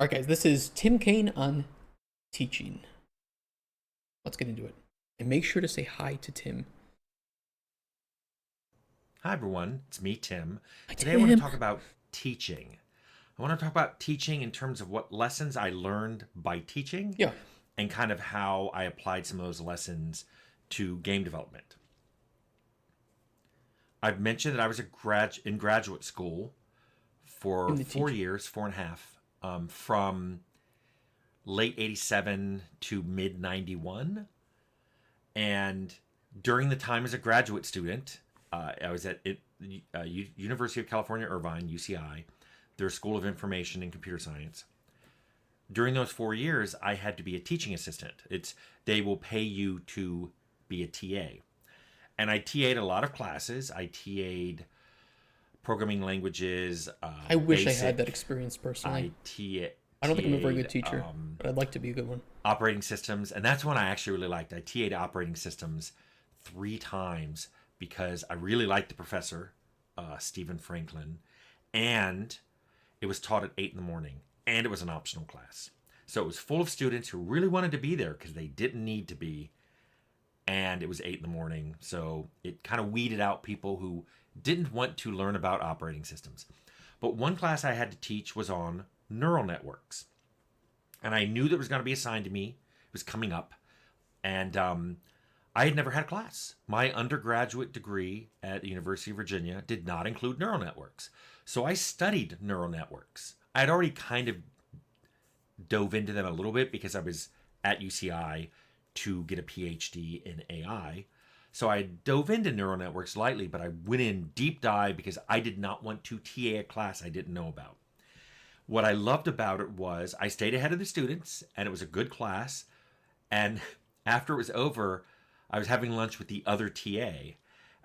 All right, guys, this is Tim Cain on teaching. Let's get into it. And make sure to say hi to Tim. Hi, everyone. It's me, Tim. Hi, Today I want to Tim. talk about teaching. I want to talk about teaching in terms of what lessons I learned by teaching Yeah. and kind of how I applied some of those lessons to game development. I've mentioned that I was in graduate school for Tim the 4 teacher. years, 4.5, from late 87 to mid 91. And during the time as a graduate student, I was at University of California, Irvine, UCI, their School of Information and Computer Science. During those 4 years, I had to be a teaching assistant. They will pay you to be a TA, and I TA'd a lot of classes. I TA'd programming languages, I wish I had that basic. experience personally. I TA, I don't think I'm a very good TA'd teacher, but I'd like to be a good one. operating systems, and that's one I actually really liked. I TA'd operating systems 3 times because I really liked the professor, Stephen Franklin, and it was taught at 8 in the morning, and it was an optional class. So it was full of students who really wanted to be there because they didn't need to be, and it was 8 in the morning. So it kind of weeded out people who didn't want to learn about operating systems. But one class I had to teach was on neural networks, and I knew that was going to be assigned to me. It was coming up, and I had never had a class. My undergraduate degree at the University of Virginia did not include neural networks, so I studied neural networks. I had already kind of dove into them a little bit because I was at UCI to get a PhD in AI. So I dove into neural networks lightly, but I went in deep dive because I did not want to TA a class I didn't know about. What I loved about it was I stayed ahead of the students, and it was a good class. And after it was over, I was having lunch with the other TA,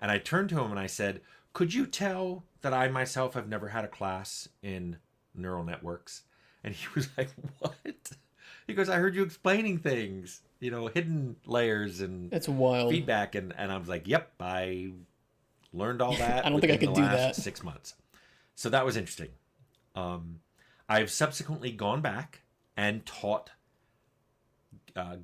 and I turned to him and I said, "Could you tell that I myself have never had a class in neural networks?" And he was like, "What?" He goes, "I heard you explaining things, hidden layers and That's wild. feedback." And I was like, "Yep, I learned all I that don't think I within the could do last that. 6 months." So that was interesting. Um, I've subsequently gone back and taught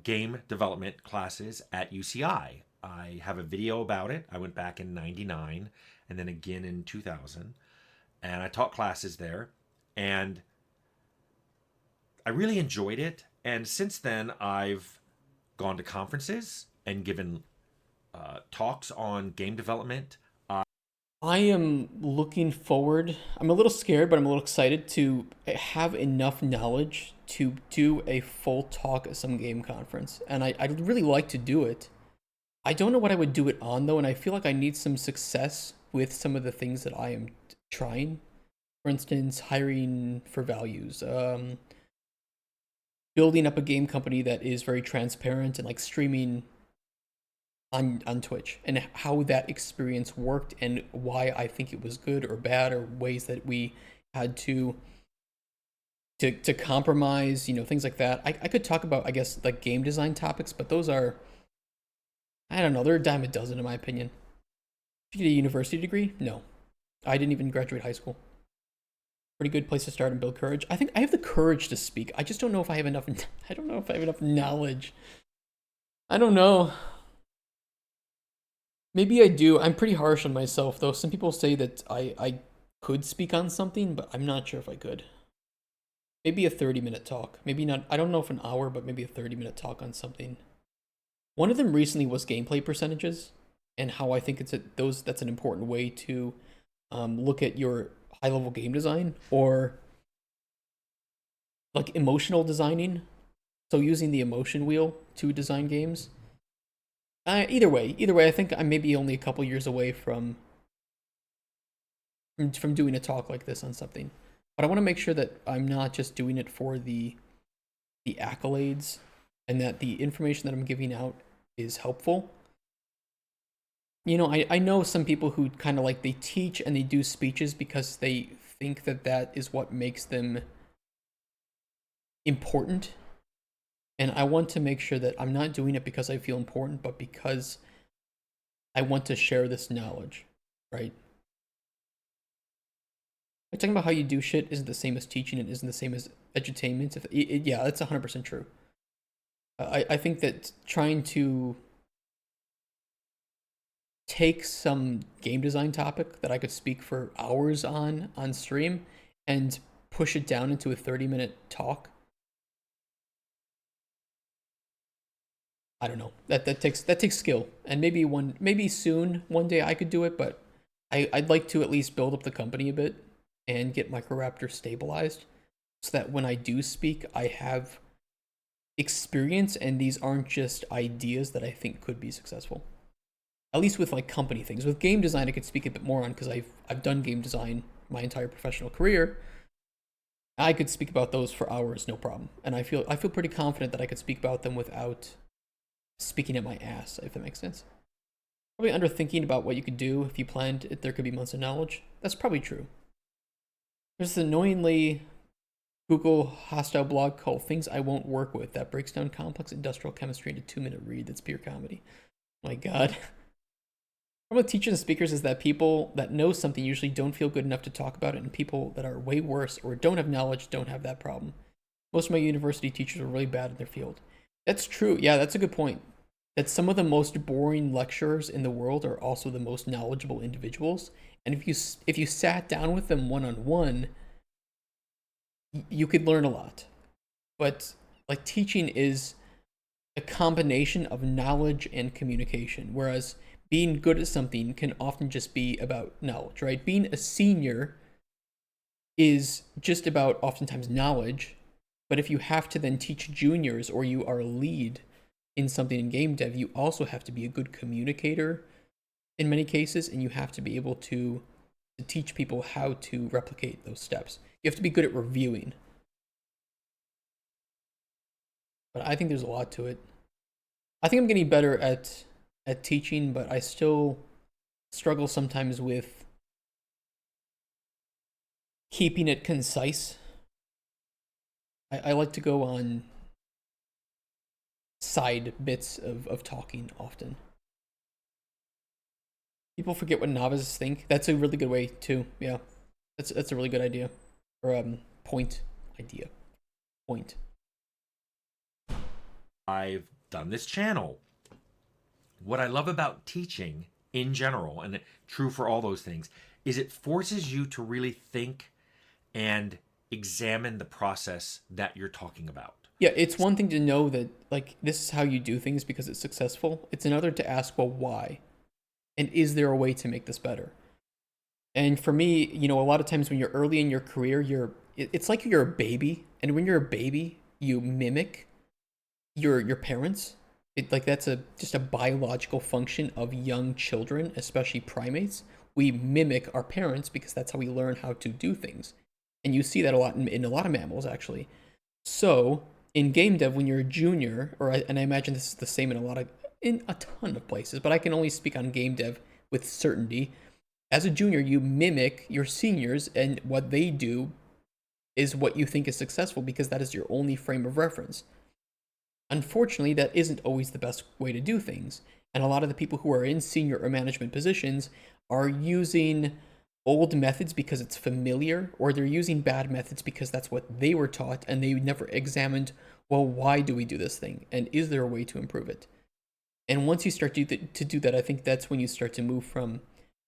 game development classes at UCI. I have a video about it. I went back in 99 and then again in 2000. And I taught classes there. And I really enjoyed it. And since then, I've gone to conferences and given talks on game development. I am looking forward. I'm a little scared, but I'm a little excited to have enough knowledge to do a full talk at some game conference. And I'd really like to do it. I don't know what I would do it on though, and I feel like I need some success with some of the things that I am trying. For instance, hiring for values, building up a game company that is very transparent and like streaming on Twitch, and how that experience worked and why I think it was good or bad, or ways that we had to compromise, things like that. I could talk about, I guess, like game design topics, but those are, I don't know, they're a dime a dozen in my opinion. Did you get a university degree? No. I didn't even graduate high school. Pretty good place to start and build courage. I think I have the courage to speak. I just don't know if I have enough. I don't know if I have enough knowledge. I don't know. Maybe I do. I'm pretty harsh on myself, though. Some people say that I could speak on something, but I'm not sure if I could. Maybe a 30-minute talk. Maybe not. I don't know if an hour, but maybe a 30-minute talk on something. One of them recently was gameplay percentages, and how I think that's an important way to look at your high level game design, or like emotional designing. So using the emotion wheel to design games. Either way, I think I'm maybe only a couple years away from doing a talk like this on something. But I want to make sure that I'm not just doing it for the accolades, and that the information that I'm giving out is helpful. I know some people who kind of like, they teach and they do speeches because they think that that is what makes them important. And I want to make sure that I'm not doing it because I feel important, but because I want to share this knowledge, right? Like talking about how you do shit isn't the same as teaching and isn't the same as edutainment. Yeah, that's 100% true. I think that trying to take some game design topic that I could speak for hours on stream and push it down into a 30-minute talk. I don't know. That takes skill. And maybe soon one day I could do it, but I'd like to at least build up the company a bit and get Microraptor stabilized so that when I do speak, I have experience and these aren't just ideas that I think could be successful. At least with like company things. With game design, I could speak a bit more on because I've done game design my entire professional career. I could speak about those for hours, no problem. And I feel pretty confident that I could speak about them without speaking at my ass, if that makes sense. Probably underthinking about what you could do if you planned if there could be months of knowledge. That's probably true. There's this annoyingly Google hostile blog called Things I Won't Work With that breaks down complex industrial chemistry into 2-minute read that's pure comedy. My god. Problem with teachers and speakers is that people that know something usually don't feel good enough to talk about it, and people that are way worse or don't have knowledge don't have that problem. Most of my university teachers are really bad in their field. That's true. Yeah, that's a good point. That some of the most boring lecturers in the world are also the most knowledgeable individuals, and if you sat down with them one on one, you could learn a lot. But like teaching is a combination of knowledge and communication, whereas being good at something can often just be about knowledge, right? Being a senior is just about oftentimes knowledge, but if you have to then teach juniors or you are a lead in something in game dev, you also have to be a good communicator in many cases, and you have to be able to teach people how to replicate those steps. You have to be good at reviewing. But I think there's a lot to it. I think I'm getting better at teaching, but I still struggle sometimes with keeping it concise. I like to go on side bits of talking often. People forget what novices think. That's a really good way too. Yeah, that's a really good idea, or point idea. Point. I've done this channel. What I love about teaching in general, and true for all those things, is it forces you to really think and examine the process that you're talking about. Yeah, it's one thing to know that like this is how you do things because it's successful. It's another to ask, well, why? And is there a way to make this better? And for me, a lot of times when you're early in your career, it's like you're a baby, and when you're a baby, you mimic your parents. Like that's just a biological function of young children, especially primates. We mimic our parents because that's how we learn how to do things. And you see that a lot in a lot of mammals actually. So in game dev, when you're a junior, and I imagine this is the same in a ton of places, but I can only speak on game dev with certainty. As a junior, you mimic your seniors, and what they do is what you think is successful because that is your only frame of reference. Unfortunately, that isn't always the best way to do things. And a lot of the people who are in senior or management positions are using old methods because it's familiar, or they're using bad methods because that's what they were taught and they never examined, well, why do we do this thing? And is there a way to improve it? And once you start to do that, I think that's when you start to move from,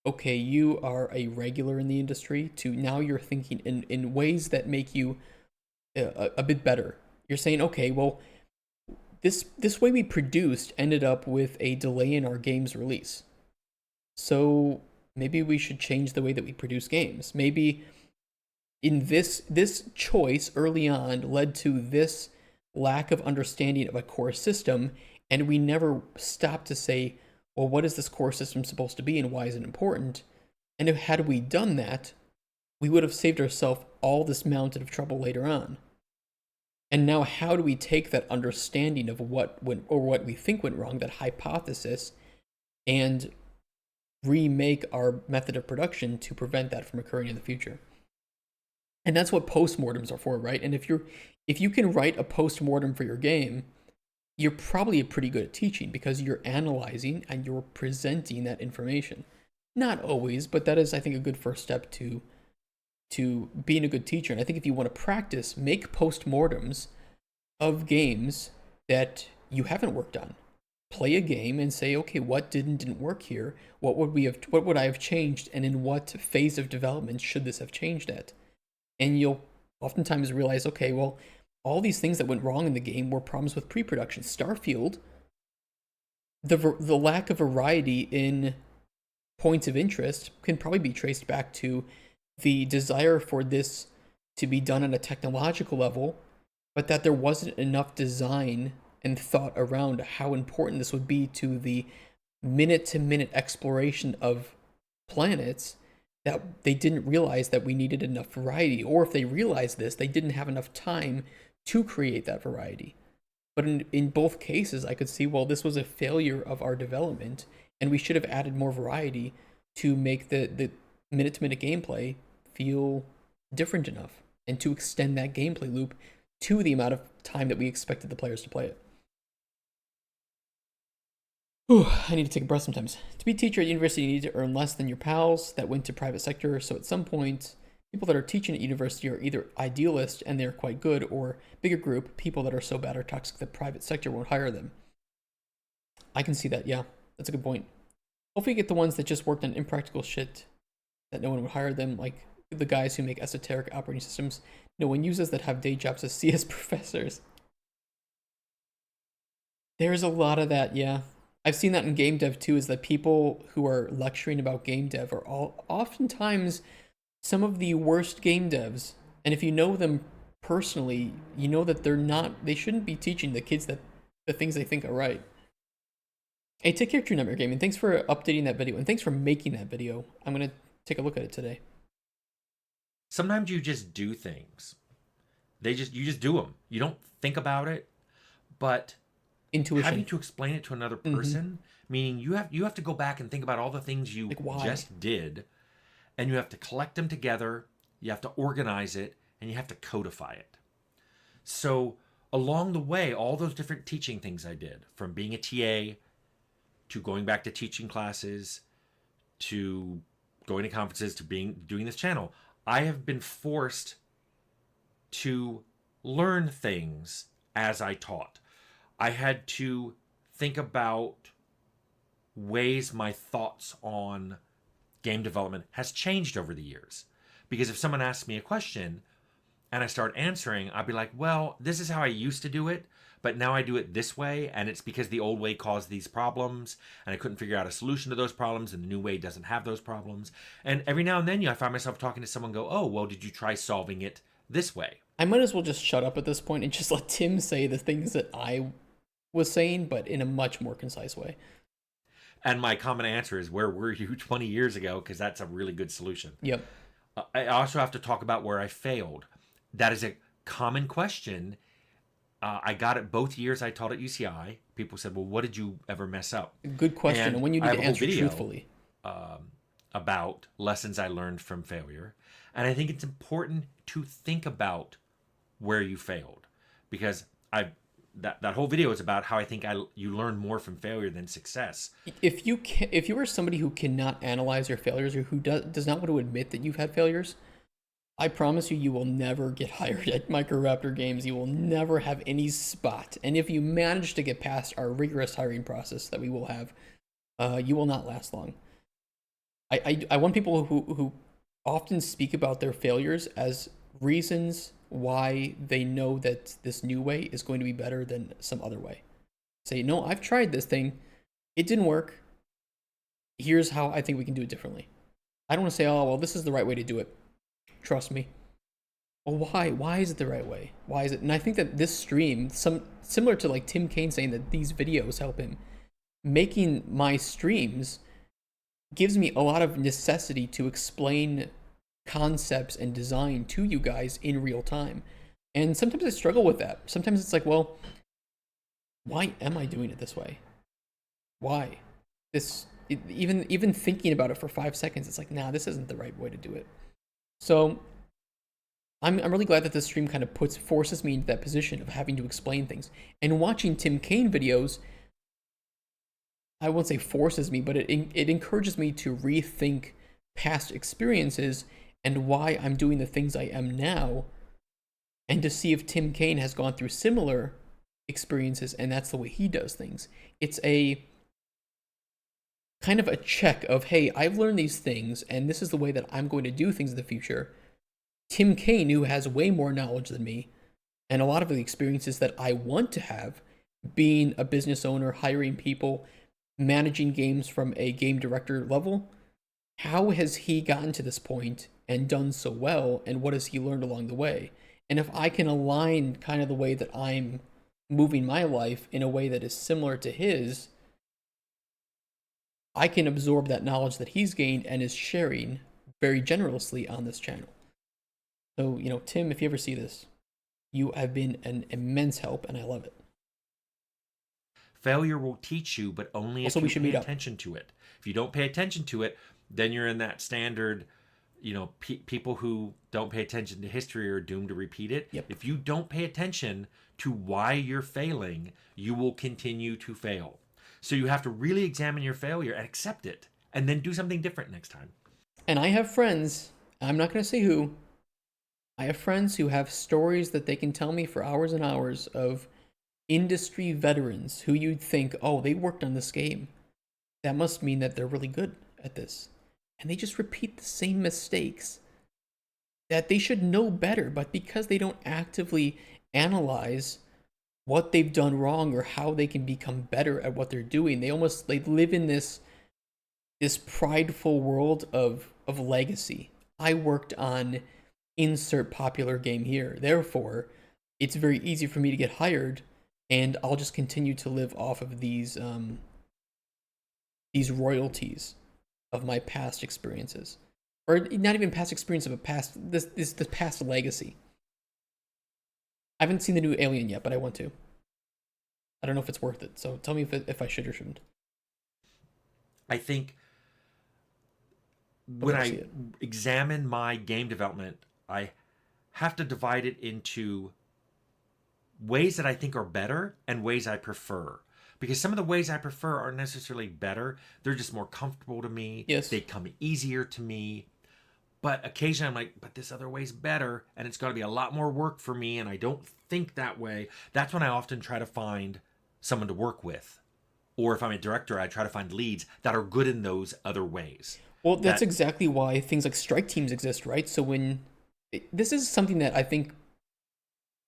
okay, you are a regular in the industry, to now you're thinking in ways that make you a bit better. You're saying, okay, well, this way we produced ended up with a delay in our game's release. So maybe we should change the way that we produce games. Maybe in this choice early on led to this lack of understanding of a core system, and we never stopped to say, well, what is this core system supposed to be and why is it important? And if had we done that, we would have saved ourselves all this mountain of trouble later on. And now how do we take that understanding of what went, or what we think went wrong, that hypothesis, and remake our method of production to prevent that from occurring in the future? And that's what postmortems are for, right? And if you can write a postmortem for your game, you're probably pretty good at teaching because you're analyzing and you're presenting that information. Not always, but that is, I think, a good first step to to being a good teacher. And I think if you want to practice, make postmortems of games that you haven't worked on. Play a game and say, okay, what didn't work here? What would I have changed, and in what phase of development should this have changed at? And you'll oftentimes realize, okay, well, all these things that went wrong in the game were problems with pre-production. Starfield, the lack of variety in points of interest can probably be traced back to the desire for this to be done on a technological level, but that there wasn't enough design and thought around how important this would be to the minute to minute exploration of planets, that they didn't realize that we needed enough variety. Or if they realized this, they didn't have enough time to create that variety. But in both cases, I could see, well, this was a failure of our development, and we should have added more variety to make the minute to minute gameplay feel different enough, and to extend that gameplay loop to the amount of time that we expected the players to play it. Whew, I need to take a breath sometimes. To be a teacher at university, you need to earn less than your pals that went to private sector. So at some point, people that are teaching at university are either idealists and they're quite good, or bigger group, people that are so bad or toxic that private sector won't hire them. I can see that, yeah. That's a good point. Hopefully you get the ones that just worked on impractical shit that no one would hire them, like the guys who make esoteric operating systems no one uses, that have day jobs as CS professors. There's a lot of that, yeah. I've seen that in game dev too, is that people who are lecturing about game dev are oftentimes some of the worst game devs. And if you know them personally, you know that they shouldn't be teaching the kids that the things they think are right. Hey, take care, True Nightmare Gaming. Thanks for updating that video, and thanks for making that video. I'm going to take a look at it today. Sometimes you just do things. You just do them. You don't think about it, but intuition. Having to explain it to another person, meaning you have to go back and think about all the things you just did, and you have to collect them together, you have to organize it, and you have to codify it. So along the way, all those different teaching things I did, from being a TA to going back to teaching classes to going to conferences to doing this channel, I have been forced to learn things as I taught. I had to think about ways my thoughts on game development has changed over the years. Because if someone asks me a question and I start answering, I'll be like, well, this is how I used to do it, but now I do it this way, and it's because the old way caused these problems, and I couldn't figure out a solution to those problems, and the new way doesn't have those problems. And every now and then, I find myself talking to someone and go, oh, well, did you try solving it this way? I might as well just shut up at this point and just let Tim say the things that I was saying, but in a much more concise way. And my common answer is, where were you 20 years ago? Because that's a really good solution. Yep. I also have to talk about where I failed. That is a common question. I got it both years I taught at UCI. People said, well, what did you ever mess up? Good question. And when you need to answer truthfully. About lessons I learned from failure. And I think it's important to think about where you failed. Because that whole video is about how I think you learn more from failure than success. If you are somebody who cannot analyze your failures, or who does not want to admit that you've had failures, I promise you, you will never get hired at Microraptor Games. You will never have any spot. And if you manage to get past our rigorous hiring process that we will have, you will not last long. I want people who often speak about their failures as reasons why they know that this new way is going to be better than some other way. Say, no, I've tried this thing. It didn't work. Here's how I think we can do it differently. I don't want to say, oh, well, this is the right way to do it. Trust me. Well, why? Why is it the right way? Why is it? And I think that this stream, similar to like Tim Cain saying that these videos help him, making my streams gives me a lot of necessity to explain concepts and design to you guys in real time. And sometimes I struggle with that. Sometimes it's like, well, why am I doing it this way? Why? Even thinking about it for 5 seconds, it's like, nah, this isn't the right way to do it. So I'm really glad that this stream kind of forces me into that position of having to explain things. And watching Tim Cain videos, I won't say forces me, but it encourages me to rethink past experiences and why I'm doing the things I am now, and to see if Tim Kaine has gone through similar experiences and that's the way he does things. It's a kind of a check of, hey, I've learned these things and this is the way that I'm going to do things in the future. Tim Kaine, who has way more knowledge than me and a lot of the experiences that I want to have, being a business owner, hiring people, managing games from a game director level, how has he gotten to this point and done so well, and what has he learned along the way? And if I can align kind of the way that I'm moving my life in a way that is similar to his, I can absorb that knowledge that he's gained and is sharing very generously on this channel. So, Tim, if you ever see this, you have been an immense help, and I love it. Failure will teach you, but only Also, if we you should pay meet up. attention to it. If you don't pay attention to it, then you're in that standard, people who don't pay attention to history are doomed to repeat it. Yep. If you don't pay attention to why you're failing, you will continue to fail. So you have to really examine your failure and accept it, and then do something different next time. And I have friends, I'm not going to say who, I have friends who have stories that they can tell me for hours and hours of industry veterans who you'd think, oh, they worked on this game. That must mean that they're really good at this. And they just repeat the same mistakes that they should know better, but because they don't actively analyze what they've done wrong or how they can become better at what they're doing, they live in this prideful world of legacy. I worked on insert popular game here. Therefore, it's very easy for me to get hired, and I'll just continue to live off of these royalties of my past experiences, or not even past experience, but the past legacy. I haven't seen the new Alien yet, but I want to. I don't know if it's worth it. So tell me if I should or shouldn't. I think But when we'll I see it. examine my game development, I have to divide it into ways that I think are better and ways I prefer. Because some of the ways I prefer aren't necessarily better. They're just more comfortable to me. Yes. They come easier to me. But occasionally I'm like, but this other way's better, and it's got to be a lot more work for me, and I don't think that way. That's when I often try to find someone to work with. Or if I'm a director, I try to find leads that are good in those other ways. Well, that's exactly why things like strike teams exist, right? So this is something that I think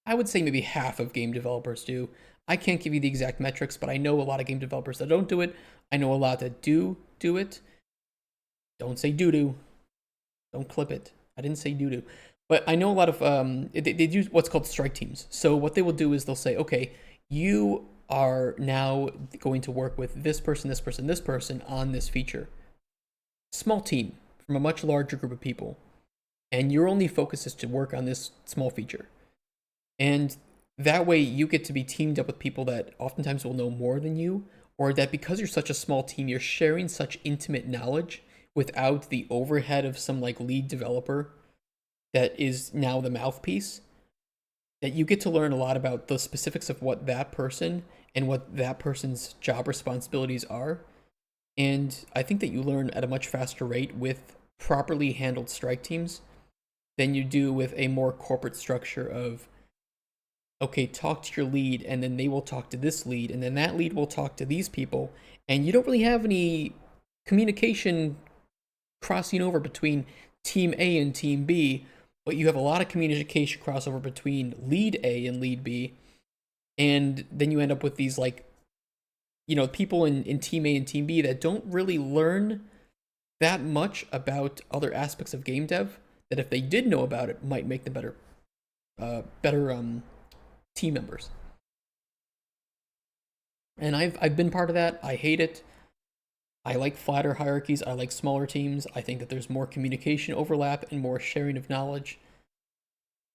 I would say maybe half of game developers do. I can't give you the exact metrics, but I know a lot of game developers that don't do it. I know a lot that do it. Don't say doo-doo. Don't clip it. I didn't say doo-doo. But I know a lot of, they do what's called strike teams. So what they will do is they'll say, okay, you are now going to work with this person, this person, this person on this feature. Small team from a much larger group of people. And your only focus is to work on this small feature. And that way you get to be teamed up with people that oftentimes will know more than you, or that because you're such a small team, you're sharing such intimate knowledge without the overhead of some like lead developer that is now the mouthpiece, that you get to learn a lot about the specifics of what that person and what that person's job responsibilities are. And I think that you learn at a much faster rate with properly handled strike teams than you do with a more corporate structure of, okay, talk to your lead, and then they will talk to this lead, and then that lead will talk to these people, and you don't really have any communication crossing over between team A and team B, but you have a lot of communication crossover between lead A and lead B, and then you end up with these people in team A and team B that don't really learn that much about other aspects of game dev, that if they did know about it might make them better team members. And I've been part of that. I hate it. I like flatter hierarchies. I like smaller teams. I think that there's more communication overlap and more sharing of knowledge.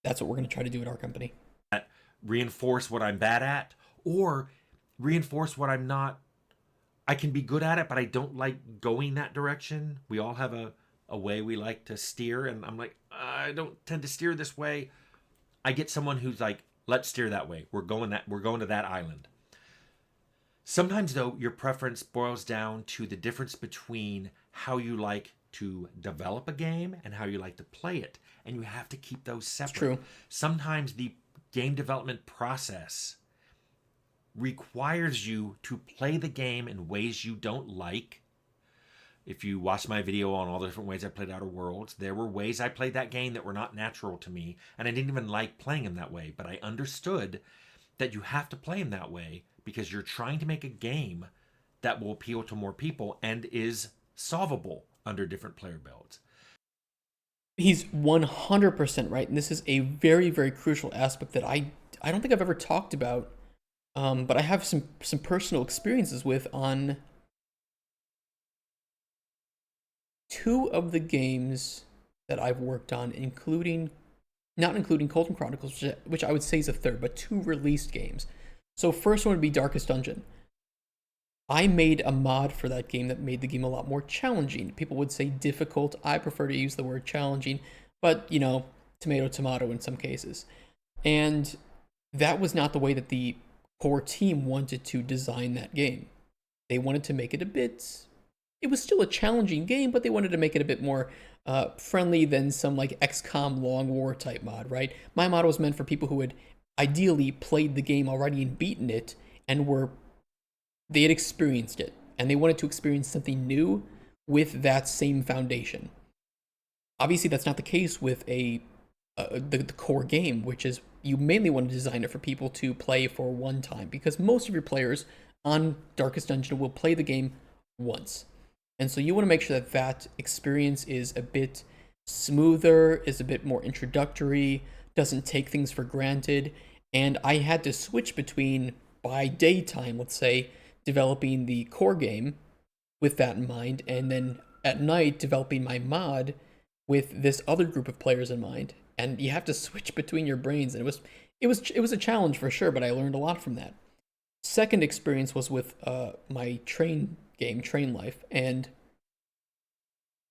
That's what we're going to try to do at our company. Reinforce what I'm bad at, or reinforce what I'm not. I can be good at it, but I don't like going that direction. We all have a way we like to steer, and I'm like, I don't tend to steer this way. I get someone who's like, let's steer that way. We're going to that island. Sometimes though, your preference boils down to the difference between how you like to develop a game and how you like to play it. And you have to keep those It's separate. true. Sometimes the game development process requires you to play the game in ways you don't like. If you watch my video on all the different ways I played Outer Worlds, there were ways I played that game that were not natural to me, and I didn't even like playing them that way. But I understood that you have to play them that way because you're trying to make a game that will appeal to more people and is solvable under different player builds. He's 100% right, and this is a very, very crucial aspect that I don't think I've ever talked about, but I have some personal experiences with on two of the games that I've worked on, including not including Colton Chronicles, which I would say is a third, but two released games. So first one would be Darkest Dungeon. I made a mod for that game that made the game a lot more challenging. People would say difficult. I prefer to use the word challenging, but tomato tomato in some cases. And that was not the way that the core team wanted to design that game. They wanted to make it a bit. It was still a challenging game, but they wanted to make it a bit more friendly than some like XCOM Long War type mod, right? My mod was meant for people who had ideally played the game already and beaten it and they had experienced it and they wanted to experience something new with that same foundation. Obviously, that's not the case with the core game, which is you mainly want to design it for people to play for one time because most of your players on Darkest Dungeon will play the game once. And so you want to make sure that that experience is a bit smoother, is a bit more introductory, doesn't take things for granted. And I had to switch between, by daytime, let's say, developing the core game with that in mind, and then at night developing my mod with this other group of players in mind. And you have to switch between your brains, and it was a challenge for sure, but I learned a lot from that. Second experience was with my train game, Train Life, and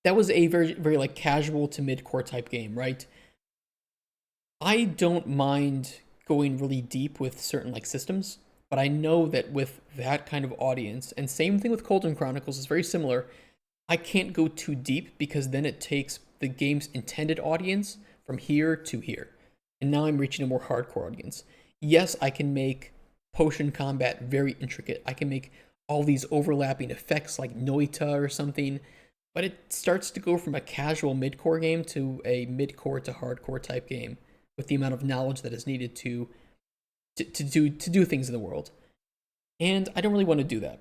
that was a very, very like casual to mid-core type game, right? I don't mind going really deep with certain like systems, but I know that with that kind of audience, and same thing with Colton Chronicles is very similar, I can't go too deep because then it takes the game's intended audience from here to here. And now I'm reaching a more hardcore audience. Yes, I can make potion combat very intricate. I can make all these overlapping effects like Noita or something, but it starts to go from a casual mid-core game to a mid-core to hardcore type game with the amount of knowledge that is needed to do things in the world. And I don't really want to do that.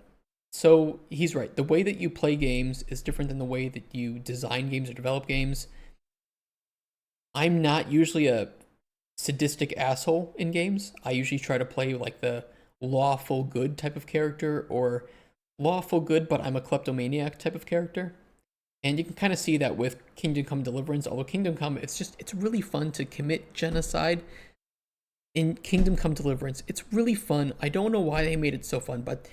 So he's right. The way that you play games is different than the way that you design games or develop games. I'm not usually a sadistic asshole in games. I usually try to play like the lawful good type of character or lawful good but I'm a kleptomaniac type of character. And you can kind of see that with Kingdom Come Deliverance. Although Kingdom Come, it's really fun to commit genocide in Kingdom Come Deliverance. It's really fun. I don't know why they made it so fun, but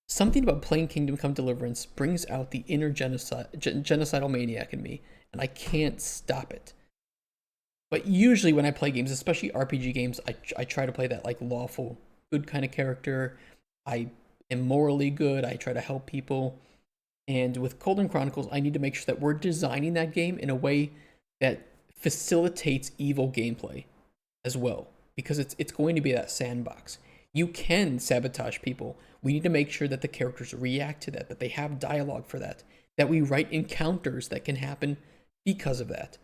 something about playing Kingdom Come Deliverance brings out the inner genocidal maniac in me, and I can't stop it. But usually when I play games, especially RPG games, I try to play that like lawful good kind of character. I am morally good. I try to help people. And with Colton Chronicles, I need to make sure that we're designing that game in a way that facilitates evil gameplay as well, because it's going to be that sandbox. You can sabotage people. We need to make sure that the characters react to that they have dialogue for that we write encounters that can happen because of that.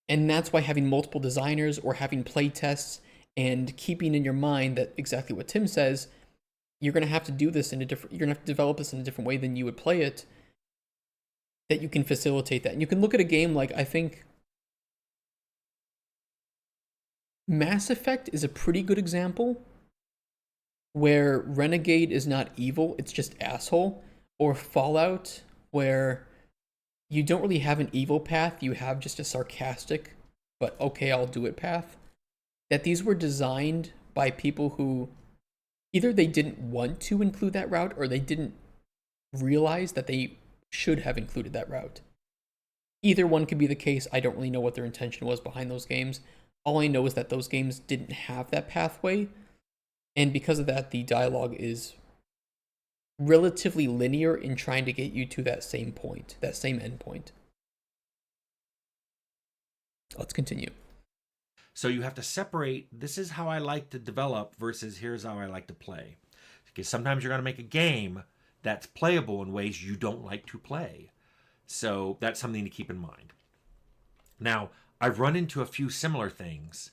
And that's why having multiple designers or having play tests and keeping in your mind that exactly what Tim says, you're going to have to do this you're going to have to develop this in a different way than you would play it, that you can facilitate that. And you can look at a game like, I think Mass Effect is a pretty good example where Renegade is not evil, it's just asshole, or Fallout where you don't really have an evil path, you have just a sarcastic, but okay, I'll do it path. That these were designed by people who either they didn't want to include that route or they didn't realize that they should have included that route. Either one could be the case. I don't really know what their intention was behind those games. All I know is that those games didn't have that pathway, and because of that, the dialogue is relatively linear in trying to get you to that same point, that same endpoint. Let's continue. So you have to separate, this is how I like to develop versus here's how I like to play. Because sometimes you're going to make a game that's playable in ways you don't like to play. So that's something to keep in mind. Now, I've run into a few similar things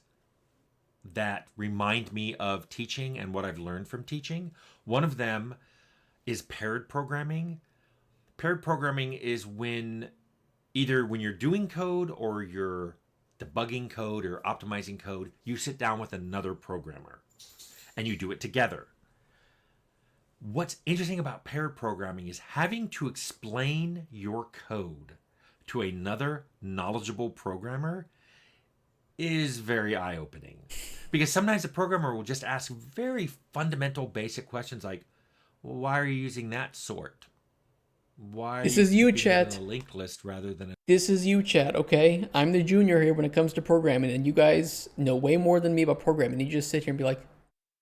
that remind me of teaching and what I've learned from teaching. One of them is paired programming. Paired programming is when either when you're doing code or you're debugging code or optimizing code, you sit down with another programmer and you do it together. What's interesting about paired programming is having to explain your code to another knowledgeable programmer is very eye-opening. Because sometimes the programmer will just ask very fundamental, basic questions like, well, why are you using that sort? Why are This you is you, keeping it chat. in a linked list rather than a... This is you, chat, okay? I'm the junior here when it comes to programming, and you guys know way more than me about programming. You just sit here and be like,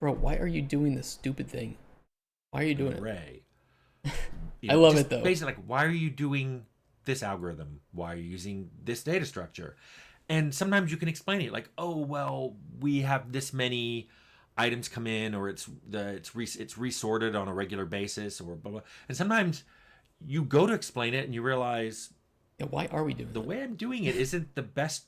bro, why are you doing this stupid thing? Why are you doing array? I love it, though. Basically, like, why are you doing this algorithm? Why are you using this data structure? And sometimes you can explain it like, oh, well, we have this many items come in, or it's resorted on a regular basis, or blah, blah. And sometimes you go to explain it and you realize, Yeah, why are we doing the that? way I'm doing it isn't the best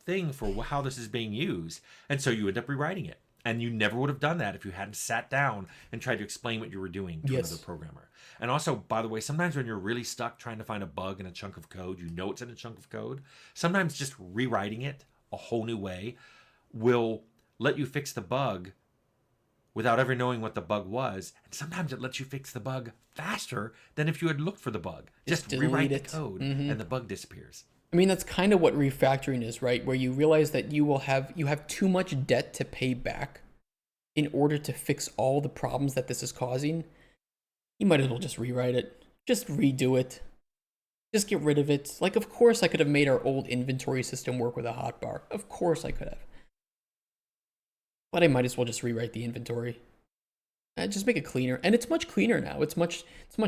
thing for how this is being used. And so you end up rewriting it. And you never would have done that if you hadn't sat down and tried to explain what you were doing to Yes. another programmer. And also, by the way, sometimes when you're really stuck trying to find a bug in a chunk of code, you know it's in a chunk of code, sometimes just rewriting it a whole new way will let you fix the bug without ever knowing what the bug was. And sometimes it lets you fix the bug faster than if you had looked for the bug. Just rewrite the code and the bug disappears. I mean, that's kind of what refactoring is, right? Where you realize that you have too much debt to pay back in order to fix all the problems that this is causing. You might as well just rewrite it. Just redo it. Just get rid of it. Like, of course I could have made our old inventory system work with a hotbar. Of course I could have. But I might as well just rewrite the inventory. Just make it cleaner. And it's much cleaner now. It's much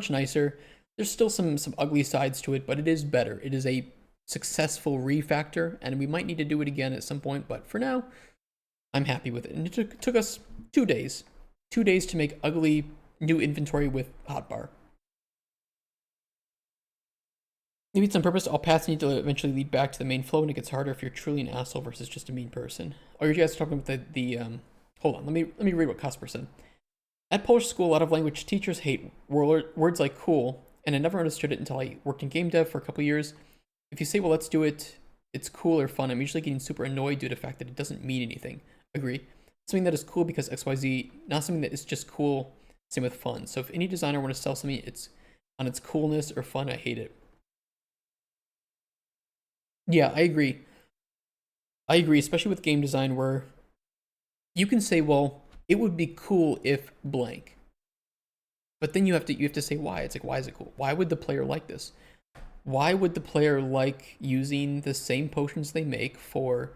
nicer. There's still some ugly sides to it, but it is better. It is a successful refactor, and we might need to do it again at some point, but for now, I'm happy with it. And it took us 2 days. 2 days to make ugly new inventory with hotbar. Maybe it's on purpose. All paths need to eventually lead back to the main flow, and it gets harder if you're truly an asshole versus just a mean person. Oh, you guys are talking about the hold on, let me read what Casper said. At Polish school, a lot of language teachers hate words like cool, and I never understood it until I worked in game dev for a couple years. If you say, well, let's do it, it's cool or fun, I'm usually getting super annoyed due to the fact that it doesn't mean anything. Agree. Something that is cool because XYZ, not something that is just cool, same with fun. So if any designer wants to sell something it's on its coolness or fun, I hate it. Yeah, I agree. I agree, especially with game design where you can say, well, it would be cool if blank. But then you have to say why. It's like, why is it cool? Why would the player like this? Why would the player like using the same potions they make for...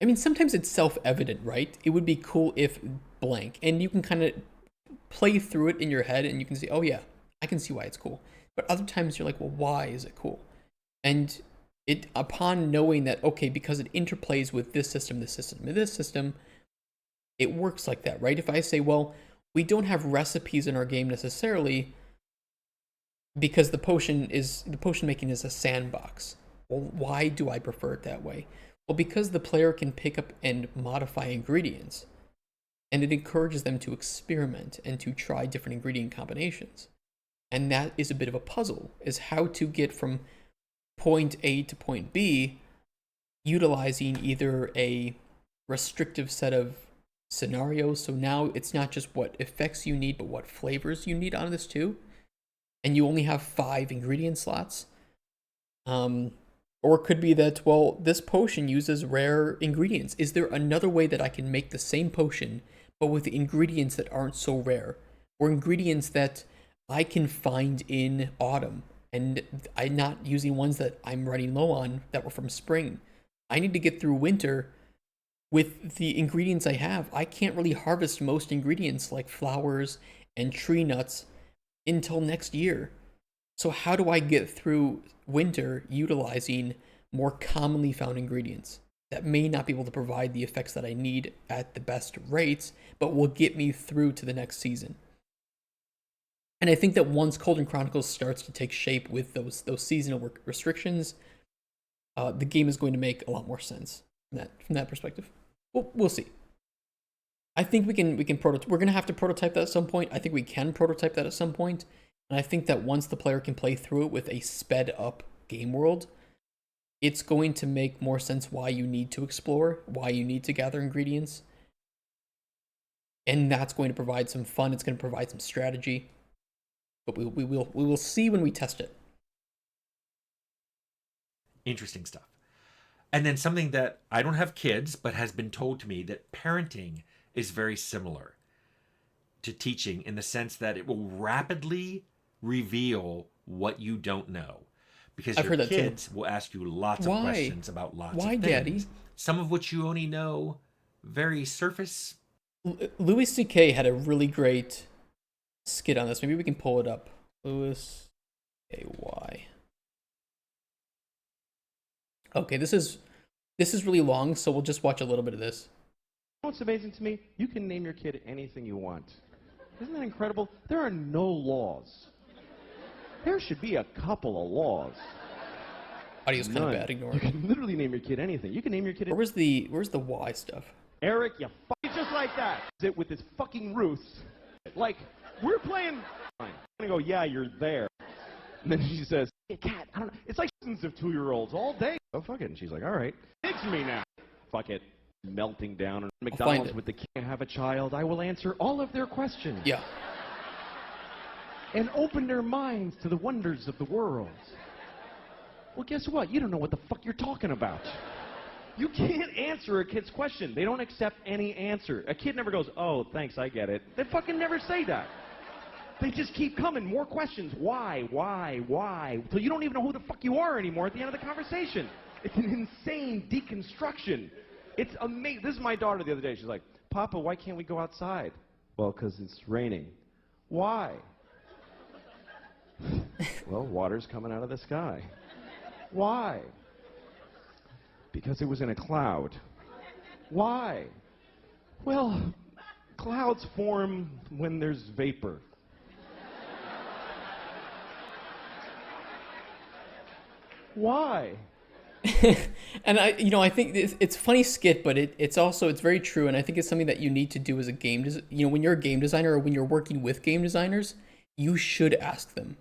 I mean, sometimes it's self-evident, right? It would be cool if blank. And you can kind of play through it in your head and you can say, oh yeah, I can see why it's cool. But other times you're like, well, why is it cool? And it upon knowing that, okay, because it interplays with this system, and this system, it works like that, right? If I say, well, we don't have recipes in our game necessarily because the potion making is a sandbox. Well, why do I prefer it that way? Well, because the player can pick up and modify ingredients, and it encourages them to experiment and to try different ingredient combinations. And that is a bit of a puzzle, is how to get from point A to point B utilizing either a restrictive set of scenarios. So now it's not just what effects you need, but what flavors you need on this too. And you only have 5 ingredient slots. Or it could be that, well, this potion uses rare ingredients. Is there another way that I can make the same potion, but with ingredients that aren't so rare? Or ingredients that I can find in autumn, and I'm not using ones that I'm running low on that were from spring. I need to get through winter with the ingredients I have. I can't really harvest most ingredients like flowers and tree nuts until next year. So how do I get through winter utilizing more commonly found ingredients that may not be able to provide the effects that I need at the best rates, but will get me through to the next season? And I think that once Cold and Chronicles starts to take shape with those seasonal restrictions, the game is going to make a lot more sense from that perspective. We'll see. I think we can prototype. We're gonna have to prototype that at some point. I think we can prototype that at some point, and I think that once the player can play through it with a sped up game world, it's going to make more sense why you need to explore, why you need to gather ingredients, and that's going to provide some fun. It's going to provide some strategy, but we will see when we test it. Interesting stuff. And then something that I don't have kids, but has been told to me that parenting is very similar to teaching in the sense that it will rapidly reveal what you don't know. Because I've your heard that kids too. will ask you lots of Why? questions about lots Why, of things. Daddy? Some of which you only know very surface. Louis C.K. had a really great skit on this. Maybe we can pull it up. Louis A.Y. Okay, this is really long, so we'll just watch a little bit of this. What's amazing to me, you can name your kid anything you want. Isn't that incredible? There are no laws. There should be a couple of laws. Audio's kind of bad, ignore You it. can literally name your kid anything. You can name your kid Where's the Y stuff? Eric, you fuck just like that. Sit with his fucking roots. Like, we're playing. I'm gonna go, yeah, you're there. And then she says, hey, cat, I don't know. It's like dozens of 2-year-olds all day. Oh, fuck it. And she's like, all right. It's me now. Fuck it. Melting down. And McDonald's with the king have a child. I will answer all of their questions. Yeah. And open their minds to the wonders of the world. Well, guess what? You don't know what the fuck you're talking about. You can't answer a kid's question. They don't accept any answer. A kid never goes, oh, thanks, I get it. They fucking never say that. They just keep coming. More questions. Why? Until you don't even know who the fuck you are anymore at the end of the conversation. It's an insane deconstruction. It's amazing. This is my daughter the other day. She's like, Papa, why can't we go outside? Well, because it's raining. Why? Well, water's coming out of the sky. Why? Because it was in a cloud. Why? Well, clouds form when there's vapor. Why? And I think it's a funny skit, but it's very true, and I think it's something that you need to do as a when you're a game designer or when you're working with game designers, you should ask them.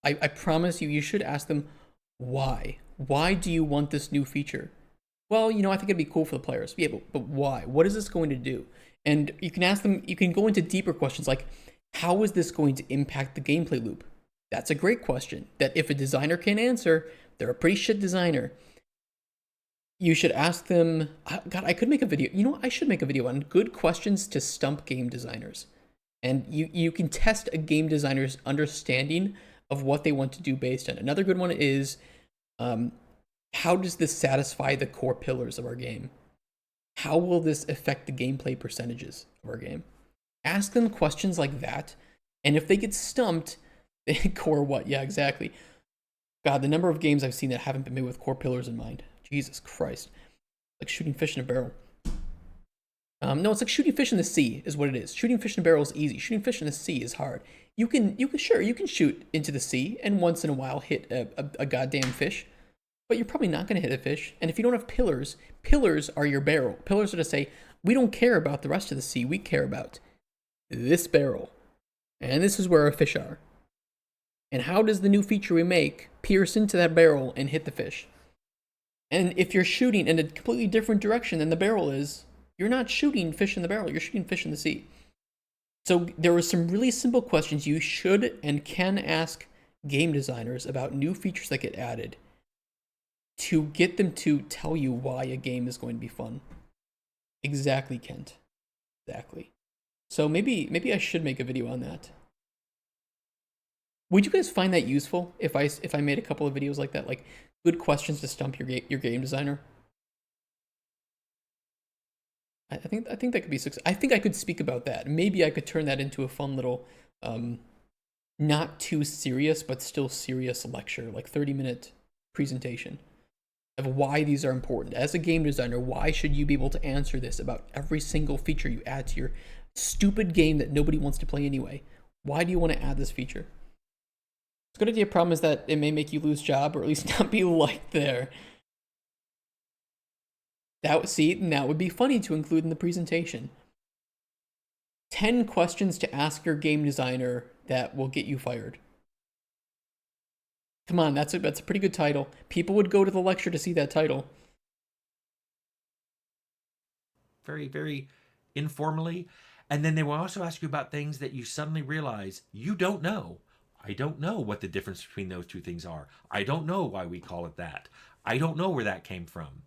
I promise you should ask them why. Why do you want this new feature? Well, I think it'd be cool for the players. Yeah, but why? What is this going to do? And you can ask them. You can go into deeper questions like, how is this going to impact the gameplay loop? That's a great question that if a designer can answer, they're a pretty shit designer. You should ask them. God, I could make a video. I should make a video on good questions to stump game designers. And you can test a game designer's understanding of what they want to do based on. Another good one is, how does this satisfy the core pillars of our game? How will this affect the gameplay percentages of our game? Ask them questions like that. And if they get stumped, they core what? Yeah, exactly. God, the number of games I've seen that haven't been made with core pillars in mind. Jesus Christ. Like shooting fish in a barrel. No, it's like shooting fish in the sea is what it is. Shooting fish in a barrel is easy. Shooting fish in the sea is hard. You can shoot into the sea and once in a while hit a goddamn fish, but you're probably not going to hit a fish. And if you don't have pillars are your barrel. Pillars are to say, we don't care about the rest of the sea. We care about this barrel. And this is where our fish are. And how does the new feature we make pierce into that barrel and hit the fish? And if you're shooting in a completely different direction than the barrel is, you're not shooting fish in the barrel, you're shooting fish in the sea. So there are some really simple questions you should and can ask game designers about new features that get added to get them to tell you why a game is going to be fun. Exactly, Kent. Exactly. So maybe I should make a video on that. Would you guys find that useful if I made a couple of videos like that, like good questions to stump your game designer? I think that could be success. I think I could speak about that. Maybe I could turn that into a fun little not too serious, but still serious lecture, like 30-minute presentation of why these are important. As a game designer, why should you be able to answer this about every single feature you add to your stupid game that nobody wants to play anyway? Why do you want to add this feature? It's good idea. Problem is that it may make you lose job, or at least not be liked there. That would be funny to include in the presentation. 10 questions to ask your game designer that will get you fired. Come on, that's a pretty good title. People would go to the lecture to see that title. Very, very informally. And then they will also ask you about things that you suddenly realize you don't know. I don't know what the difference between those two things are. I don't know why we call it that. I don't know where that came from.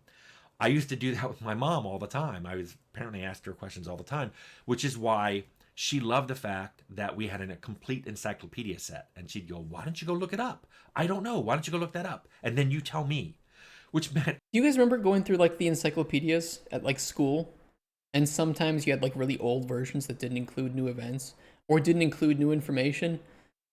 I used to do that with my mom all the time. I was apparently asked her questions all the time, which is why she loved the fact that we had a complete encyclopedia set. And she'd go, why don't you go look it up? I don't know. Why don't you go look that up? And then you tell me. Which meant... Do you guys remember going through like the encyclopedias at like school? And sometimes you had like really old versions that didn't include new events or didn't include new information.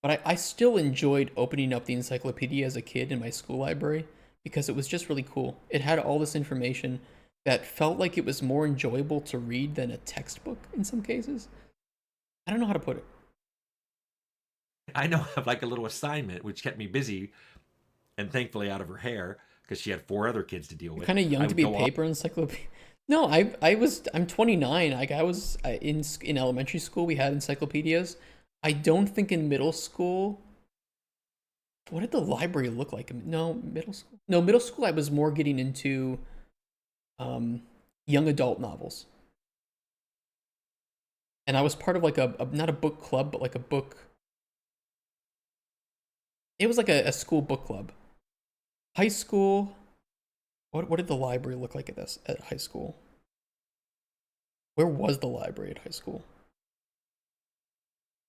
But I still enjoyed opening up the encyclopedia as a kid in my school library because it was just really cool. It had all this information that felt like it was more enjoyable to read than a textbook in some cases. I don't know how to put it. I know I have like a little assignment, which kept me busy and thankfully out of her hair because she had 4 other kids to deal with. You're kind of young to be a paper encyclopedia. No, I'm 29. Like I was in elementary school, we had encyclopedias. I don't think in middle school. What did the library look like? No, middle school. No, middle school. I was more getting into young adult novels, and I was part of like a not a book club, but like a book. It was like a school book club. High school. What did the library look like at high school? Where was the library at high school?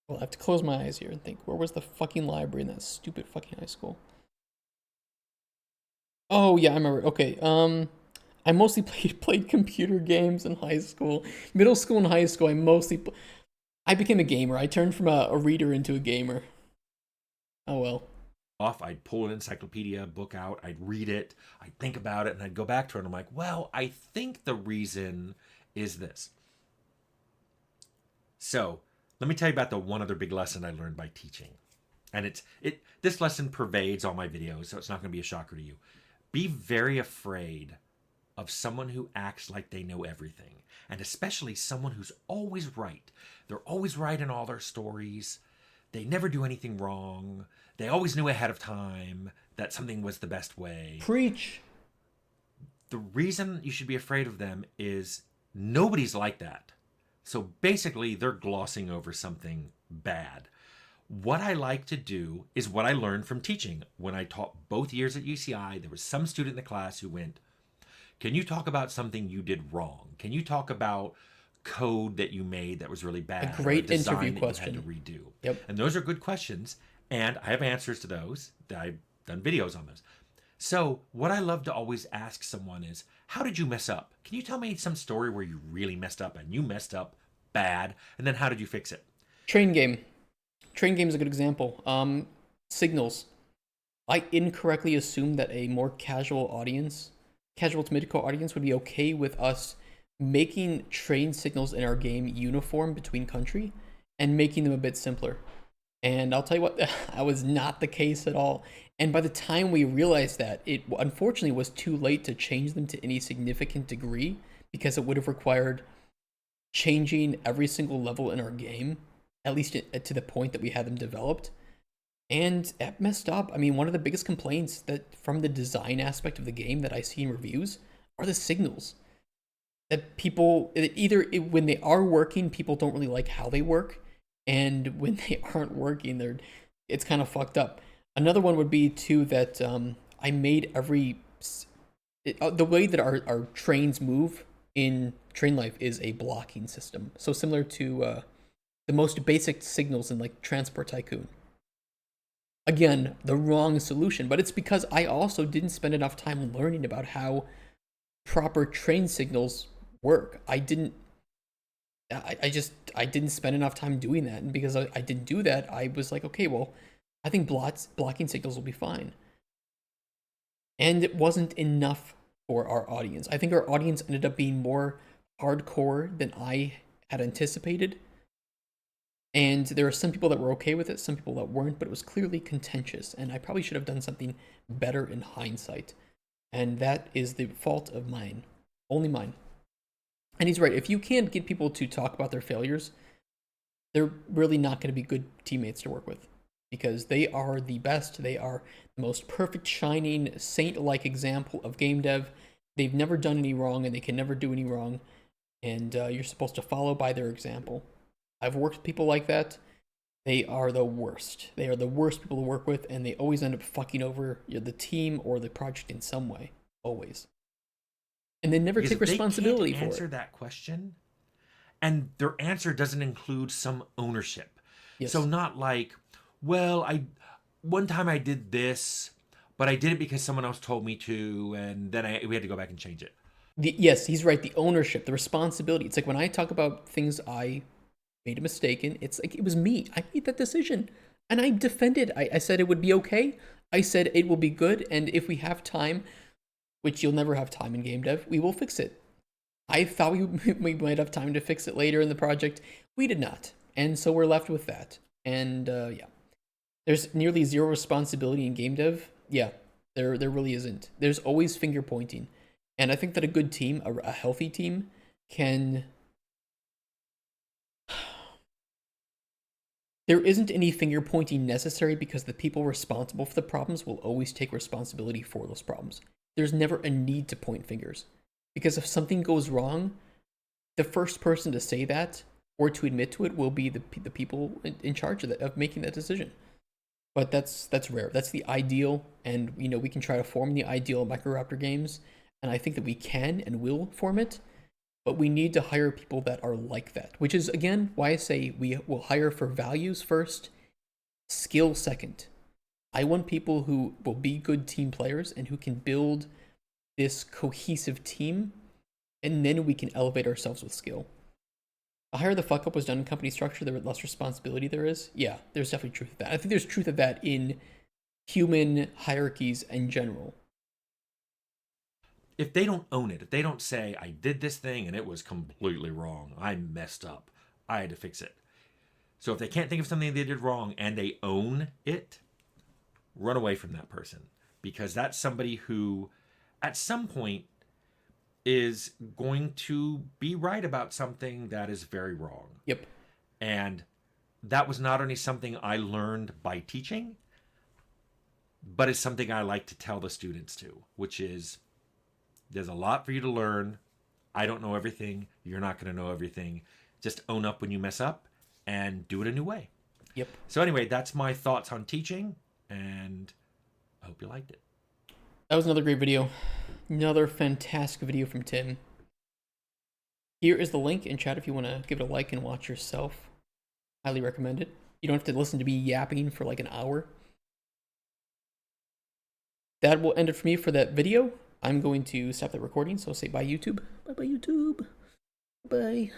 Well, I have to close my eyes here and think, where was the fucking library in that stupid fucking high school? Oh, yeah, I remember. Okay, I mostly played computer games in high school. Middle school and high school, I became a gamer. I turned from a reader into a gamer. Oh, well. I'd pull an encyclopedia book out, I'd read it, I'd think about it, and I'd go back to it, and I'm like, well, I think the reason is this. So... let me tell you about the one other big lesson I learned by teaching. And this lesson pervades all my videos, so it's not going to be a shocker to you. Be very afraid of someone who acts like they know everything, and especially someone who's always right. They're always right in all their stories. They never do anything wrong. They always knew ahead of time that something was the best way. Preach. The reason you should be afraid of them is nobody's like that. So basically, they're glossing over something bad. What I like to do is what I learned from teaching. When I taught both years at UCI, there was some student in the class who went, can you talk about something you did wrong? Can you talk about code that you made that was really bad? A great interview that question. You had to redo. Yep. And those are good questions. And I have answers to those. I've done videos on those. So what I love to always ask someone is, how did you mess up? Can you tell me some story where you really messed up and you messed up bad? And then how did you fix it? Train game. Train game is a good example. Signals. I incorrectly assumed that a more casual to mid-core audience would be okay with us making train signals in our game uniform between country and making them a bit simpler. And I'll tell you what, that was not the case at all. And by the time we realized that, it unfortunately was too late to change them to any significant degree because it would have required changing every single level in our game, at least to the point that we had them developed. And it messed up. I mean, one of the biggest complaints that from the design aspect of the game that I see in reviews are the signals. That people, when they are working, people don't really like how they work. And when they aren't working, it's kind of fucked up. Another one would be, too, that I made the way that our trains move in Train Life is a blocking system. So similar to the most basic signals in like Transport Tycoon. Again, the wrong solution, but it's because I also didn't spend enough time learning about how proper train signals work. I didn't spend enough time doing that, and because I didn't do that, I was like, okay, well, I think blocking signals will be fine, and it wasn't enough for our audience. I think our audience ended up being more hardcore than I had anticipated, and there are some people that were okay with it, some people that weren't, but it was clearly contentious, and I probably should have done something better in hindsight, and that is the fault of mine, only mine. And he's right. If you can't get people to talk about their failures, they're really not going to be good teammates to work with, because they are the best. They are the most perfect, shining, saint-like example of game dev. They've never done any wrong, and they can never do any wrong. And you're supposed to follow by their example. I've worked with people like that. They are the worst. They are the worst people to work with, and they always end up fucking over the team or the project in some way. Always. And they never Because take responsibility for it. Answer that question, and their answer doesn't include some ownership. Yes. So not like, well, one time I did this, but I did it because someone else told me to, and then we had to go back and change it. Yes, he's right. The ownership, the responsibility. It's like when I talk about things I made a mistake in, it's like it was me. I made that decision, and I defended. I said it would be okay. I said it will be good, and if we have time, which you'll never have time in game dev, we will fix it. I thought we might have time to fix it later in the project. We did not, and so we're left with that. And yeah, there's nearly zero responsibility in game dev. Yeah, there really isn't. There's always finger pointing, and I think that a good team, a healthy team, can. There isn't any finger pointing necessary because the people responsible for the problems will always take responsibility for those problems. There's never a need to point fingers, because if something goes wrong, the first person to say that or to admit to it will be the people in charge of making that decision. But that's rare. That's the ideal, and we can try to form the ideal Microraptor games, and I think that we can and will form it. But we need to hire people that are like that, which is again why I say we will hire for values first, skill second. I want people who will be good team players and who can build this cohesive team, and then we can elevate ourselves with skill. The higher the fuck up was done in company structure, the less responsibility there is. Yeah, there's definitely truth of that. I think there's truth of that in human hierarchies in general. If they don't own it, if they don't say, I did this thing and it was completely wrong, I messed up, I had to fix it. So if they can't think of something they did wrong and they own it, run away from that person, because that's somebody who at some point is going to be right about something that is very wrong. Yep. And that was not only something I learned by teaching, but it's something I like to tell the students too, which is there's a lot for you to learn. I don't know everything. You're not going to know everything. Just own up when you mess up and do it a new way. Yep. So anyway, that's my thoughts on teaching, and I hope you liked it. That was another great video. Another fantastic video from Tim. Here is the link in chat if you want to give it a like and watch yourself. Highly recommend it. You don't have to listen to me yapping for like an hour. That will end it for me for that video. I'm going to stop the recording, so say bye YouTube. Bye bye YouTube. Bye.